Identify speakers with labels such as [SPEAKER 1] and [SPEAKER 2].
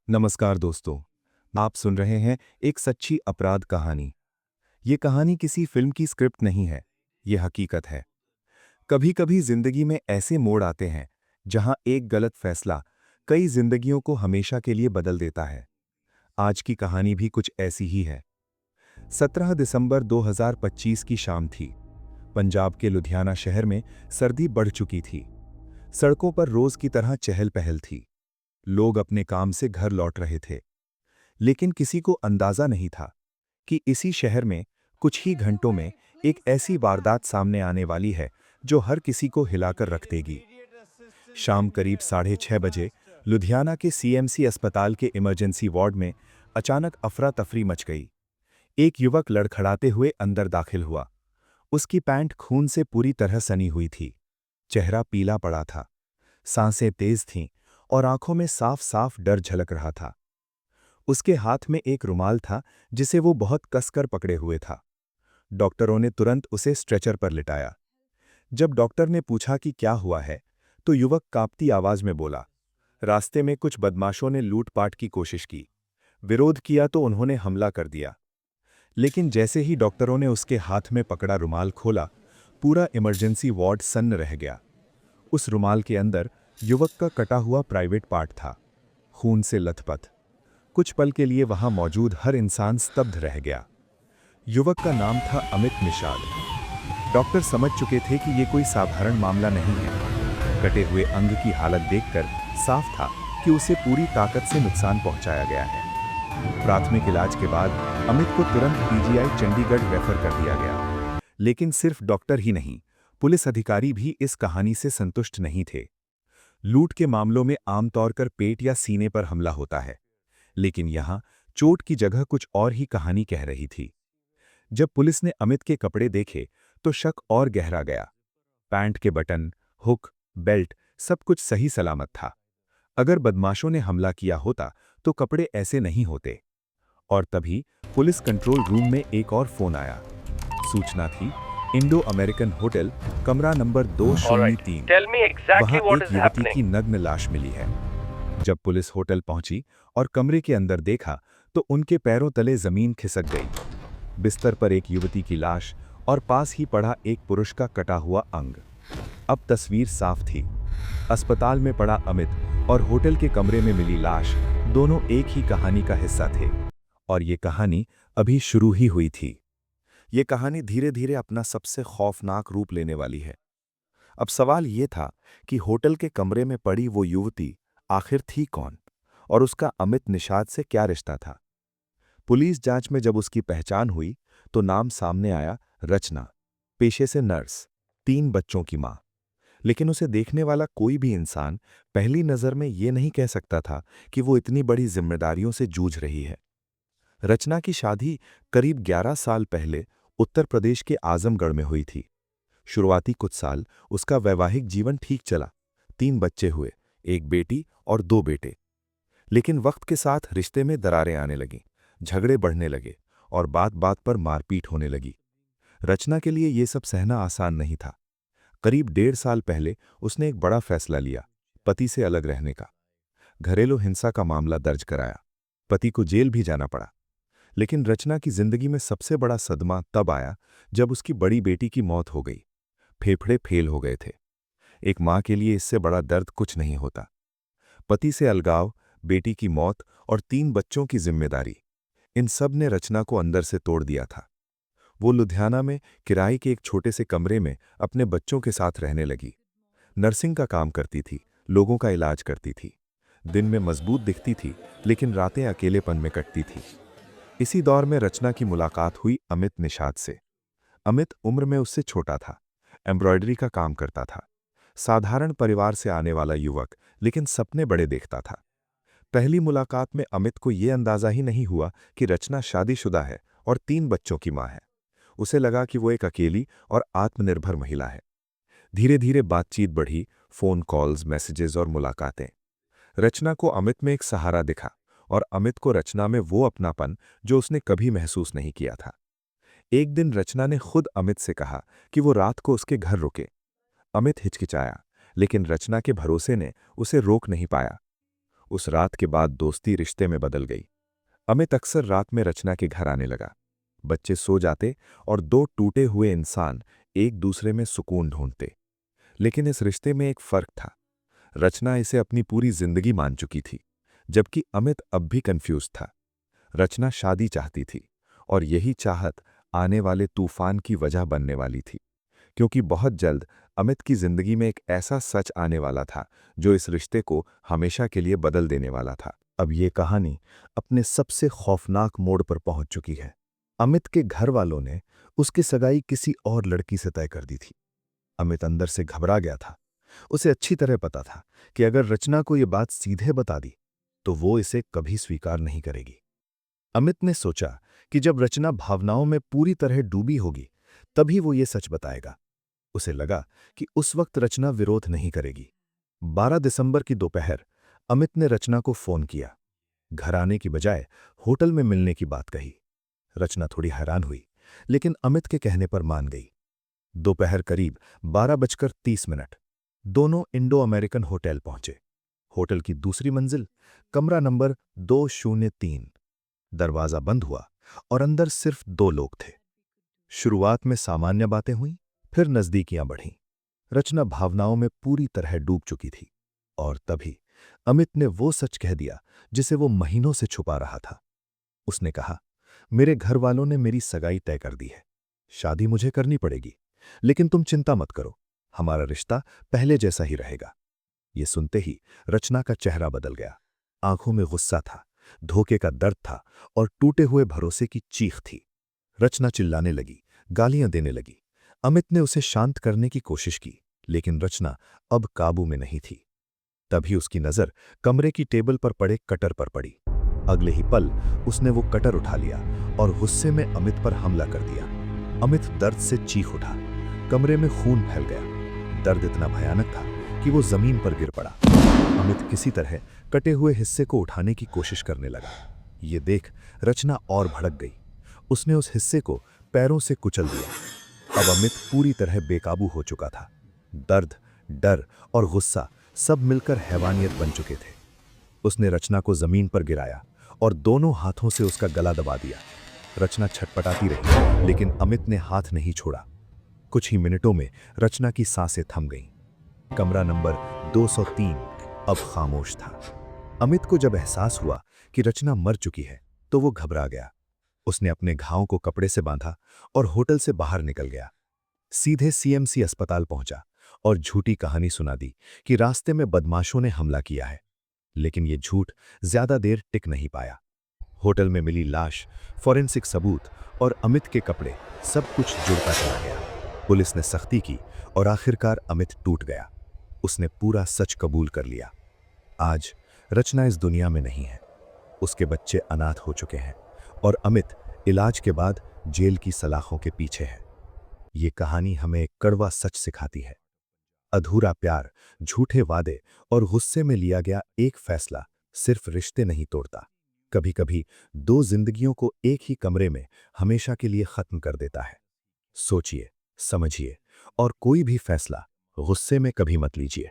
[SPEAKER 1] नमस्कार दोस्तों। आप सुन रहे हैं एक सच्ची अपराध कहानी। ये कहानी किसी फिल्म की स्क्रिप्ट नहीं है, ये हकीकत है। कभी कभी जिंदगी में ऐसे मोड़ आते हैं जहां एक गलत फैसला कई जिंदगियों को हमेशा के लिए बदल देता है। आज की कहानी भी कुछ ऐसी ही है। 17 दिसंबर 2025 की शाम थी। पंजाब के लुधियाना शहर में सर्दी बढ़ चुकी थी। सड़कों पर रोज की तरह चहल पहल थी। लोग अपने काम से घर लौट रहे थे, लेकिन किसी को अंदाजा नहीं था कि इसी शहर में कुछ ही घंटों में एक ऐसी वारदात सामने आने वाली है जो हर किसी को हिलाकर रख देगी। शाम करीब 6:30 बजे लुधियाना के सीएमसी अस्पताल के इमरजेंसी वार्ड में अचानक अफरा तफरी मच गई। एक युवक लड़खड़ाते हुए अंदर दाखिल हुआ। उसकी पैंट खून से पूरी तरह सनी हुई थी। चेहरा पीला पड़ा था, सांसें तेज थीं और आंखों में साफ साफ डर झलक रहा था। उसके हाथ में एक रुमाल था जिसे वो बहुत कसकर पकड़े हुए था। डॉक्टरों ने तुरंत उसे स्ट्रेचर पर लिटाया। जब डॉक्टर ने पूछा कि क्या हुआ है, तो युवक कांपती आवाज में बोला, रास्ते में कुछ बदमाशों ने लूटपाट की कोशिश की। विरोध किया तो उन्होंने हमला कर दिया। लेकिन जैसे ही डॉक्टरों ने उसके हाथ में पकड़ा रुमाल खोला, पूरा इमरजेंसी वार्ड सन्न रह गया। उस रुमाल के अंदर युवक का कटा हुआ प्राइवेट पार्ट था, खून से लथपथ। कुछ पल के लिए वहां मौजूद हर इंसान स्तब्ध रह गया। युवक का नाम था अमित निषाद। डॉक्टर समझ चुके थे कि यह कोई साधारण मामला नहीं है। कटे हुए अंग की हालत देखकर साफ था कि उसे पूरी ताकत से नुकसान पहुंचाया गया है। प्राथमिक इलाज के बाद अमित को तुरंत पीजीआई चंडीगढ़ रेफर कर दिया गया। लेकिन सिर्फ डॉक्टर ही नहीं, पुलिस अधिकारी भी इस कहानी से संतुष्ट नहीं थे। लूट के मामलों में आमतौर पर पेट या सीने पर हमला होता है, लेकिन यहां चोट की जगह कुछ और ही कहानी कह रही थी। जब पुलिस ने अमित के कपड़े देखे तो शक और गहरा गया। पैंट के बटन, हुक, बेल्ट सब कुछ सही सलामत था। अगर बदमाशों ने हमला किया होता तो कपड़े ऐसे नहीं होते। और तभी पुलिस कंट्रोल रूम में एक और फोन आया। सूचना थी, इंडो अमेरिकन होटल, कमरा number
[SPEAKER 2] All right.
[SPEAKER 1] 203।
[SPEAKER 2] Tell me exactly
[SPEAKER 1] वहां
[SPEAKER 2] what
[SPEAKER 1] एक
[SPEAKER 2] is
[SPEAKER 1] युवती
[SPEAKER 2] happening.
[SPEAKER 1] की नग्न लाश मिली है। जब पुलिस होटल पहुंची और कमरे के अंदर देखा तो उनके पैरों तले जमीन खिसक गई। बिस्तर पर एक युवती की लाश और पास ही पड़ा एक पुरुष का कटा हुआ अंग। अब तस्वीर साफ थी। अस्पताल में पड़ा अमित और होटल के कमरे में मिली लाश दोनों एक ही कहानी का हिस्सा थे। और ये कहानी अभी शुरू ही हुई थी। ये कहानी धीरे धीरे अपना सबसे खौफनाक रूप लेने वाली है। अब सवाल ये था कि होटल के कमरे में पड़ी वो युवती आखिर थी कौन, और उसका अमित निषाद से क्या रिश्ता था। पुलिस जांच में जब उसकी पहचान हुई तो नाम सामने आया, रचना, पेशे से नर्स, 3 बच्चों की मां। लेकिन उसे देखने वाला कोई भी इंसान पहली नजर में ये नहीं कह सकता था कि वो इतनी बड़ी जिम्मेदारियों से जूझ रही है। रचना की शादी करीब 11 साल पहले उत्तर प्रदेश के आजमगढ़ में हुई थी। शुरुआती कुछ साल उसका वैवाहिक जीवन ठीक चला। 3 बच्चे हुए, एक बेटी और 2 बेटे। लेकिन वक्त के साथ रिश्ते में दरारें आने लगीं, झगड़े बढ़ने लगे और बात बात पर मारपीट होने लगी। रचना के लिए ये सब सहना आसान नहीं था। करीब 1.5 साल पहले उसने एक बड़ा फैसला लिया, पति से अलग रहने का। घरेलू हिंसा का मामला दर्ज कराया। पति को जेल भी जाना पड़ा। लेकिन रचना की जिंदगी में सबसे बड़ा सदमा तब आया जब उसकी बड़ी बेटी की मौत हो गई। फेफड़े फेल हो गए थे। एक मां के लिए इससे बड़ा दर्द कुछ नहीं होता। पति से अलगाव, बेटी की मौत और 3 बच्चों की जिम्मेदारी, इन सब ने रचना को अंदर से तोड़ दिया था। वो लुधियाना में किराए के एक छोटे से कमरे में अपने बच्चों के साथ रहने लगी। नर्सिंग का काम करती थी, लोगों का इलाज करती थी। दिन में मजबूत दिखती थी, लेकिन रातें अकेलेपन में कटती थी। इसी दौर में रचना की मुलाकात हुई अमित निषाद से। अमित उम्र में उससे छोटा था, एम्ब्रॉयडरी का काम करता था। साधारण परिवार से आने वाला युवक, लेकिन सपने बड़े देखता था। पहली मुलाकात में अमित को यह अंदाजा ही नहीं हुआ कि रचना शादीशुदा है और 3 बच्चों की मां है। उसे लगा कि वो एक अकेली और आत्मनिर्भर महिला है। धीरे धीरे बातचीत बढ़ी, फोन कॉल्स, मैसेजेस और मुलाकातें। रचना को अमित में एक सहारा दिखा और अमित को रचना में वो अपनापन जो उसने कभी महसूस नहीं किया था। एक दिन रचना ने खुद अमित से कहा कि वो रात को उसके घर रुके। अमित हिचकिचाया, लेकिन रचना के भरोसे ने उसे रोक नहीं पाया। उस रात के बाद दोस्ती रिश्ते में बदल गई। अमित अक्सर रात में रचना के घर आने लगा। बच्चे सो जाते और दो टूटे हुए इंसान एक दूसरे में सुकून ढूंढते। लेकिन इस रिश्ते में एक फर्क था। रचना इसे अपनी पूरी जिंदगी मान चुकी थी, जबकि अमित अब भी कंफ्यूज था। रचना शादी चाहती थी, और यही चाहत आने वाले तूफान की वजह बनने वाली थी, क्योंकि बहुत जल्द अमित की जिंदगी में एक ऐसा सच आने वाला था जो इस रिश्ते को हमेशा के लिए बदल देने वाला था। अब ये कहानी अपने सबसे खौफनाक मोड़ पर पहुंच चुकी है। अमित के घर वालों ने उसकी सगाई किसी और लड़की से तय कर दी थी। अमित अंदर से घबरा गया था। उसे अच्छी तरह पता था कि अगर रचना को ये बात सीधे बता दी तो वो इसे कभी स्वीकार नहीं करेगी। अमित ने सोचा कि जब रचना भावनाओं में पूरी तरह डूबी होगी तभी वो ये सच बताएगा। उसे लगा कि उस वक्त रचना विरोध नहीं करेगी। 12 दिसंबर की दोपहर अमित ने रचना को फोन किया। घर आने की बजाय होटल में मिलने की बात कही। रचना थोड़ी हैरान हुई, लेकिन अमित के कहने पर मान गई। दोपहर करीब 12:30 दोनों इंडो अमेरिकन होटल पहुंचे। होटल की दूसरी मंजिल, कमरा नंबर 203। दरवाजा बंद हुआ और अंदर सिर्फ दो लोग थे। शुरुआत में सामान्य बातें हुईं, फिर नजदीकियां बढ़ीं। रचना भावनाओं में पूरी तरह डूब चुकी थी, और तभी अमित ने वो सच कह दिया जिसे वो महीनों से छुपा रहा था। उसने कहा, मेरे घर वालों ने मेरी सगाई तय कर दी है। शादी मुझे करनी पड़ेगी, लेकिन तुम चिंता मत करो, हमारा रिश्ता पहले जैसा ही रहेगा। ये सुनते ही रचना का चेहरा बदल गया। आंखों में गुस्सा था, धोखे का दर्द था और टूटे हुए भरोसे की चीख थी। रचना चिल्लाने लगी, गालियां देने लगी। अमित ने उसे शांत करने की कोशिश की, लेकिन रचना अब काबू में नहीं थी। तभी उसकी नजर कमरे की टेबल पर पड़े कटर पर पड़ी। अगले ही पल उसने वो कटर उठा लिया और गुस्से में अमित पर हमला कर दिया। अमित दर्द से चीख उठा। कमरे में खून फैल गया। दर्द इतना भयानक था कि वो जमीन पर गिर पड़ा। अमित किसी तरह कटे हुए हिस्से को उठाने की कोशिश करने लगा। ये देख रचना और भड़क गई। उसने उस हिस्से को पैरों से कुचल दिया। अब अमित पूरी तरह बेकाबू हो चुका था। दर्द, डर और गुस्सा सब मिलकर हैवानियत बन चुके थे। उसने रचना को जमीन पर गिराया और दोनों हाथों से उसका गला दबा दिया। रचना छटपटाती रही, लेकिन अमित ने हाथ नहीं छोड़ा। कुछ ही मिनटों में रचना की सांसें थम गईं। कमरा नंबर 203 अब खामोश था। अमित को जब एहसास हुआ कि रचना मर चुकी है तो वो घबरा गया। उसने अपने घावों को कपड़े से बांधा और होटल से बाहर निकल गया। सीधे सीएमसी अस्पताल पहुंचा और झूठी कहानी सुना दी कि रास्ते में बदमाशों ने हमला किया है। लेकिन ये झूठ ज्यादा देर टिक नहीं पाया। होटल में मिली लाश, फॉरेंसिक सबूत और अमित के कपड़े, सब कुछ जुड़ता चला गया। पुलिस ने सख्ती की और आखिरकार अमित टूट गया। उसने पूरा सच कबूल कर लिया। आज रचना इस दुनिया में नहीं है। उसके बच्चे अनाथ हो चुके हैं और अमित इलाज के बाद जेल की सलाखों के पीछे है। ये कहानी हमें एक कड़वा सच सिखाती है। अधूरा प्यार, झूठे वादे और गुस्से में लिया गया एक फैसला सिर्फ रिश्ते नहीं तोड़ता, कभी कभी दो जिंदगियों को एक ही कमरे में हमेशा के लिए खत्म कर देता है। सोचिए, समझिए और कोई भी फैसला गुस्से में कभी मत लीजिए।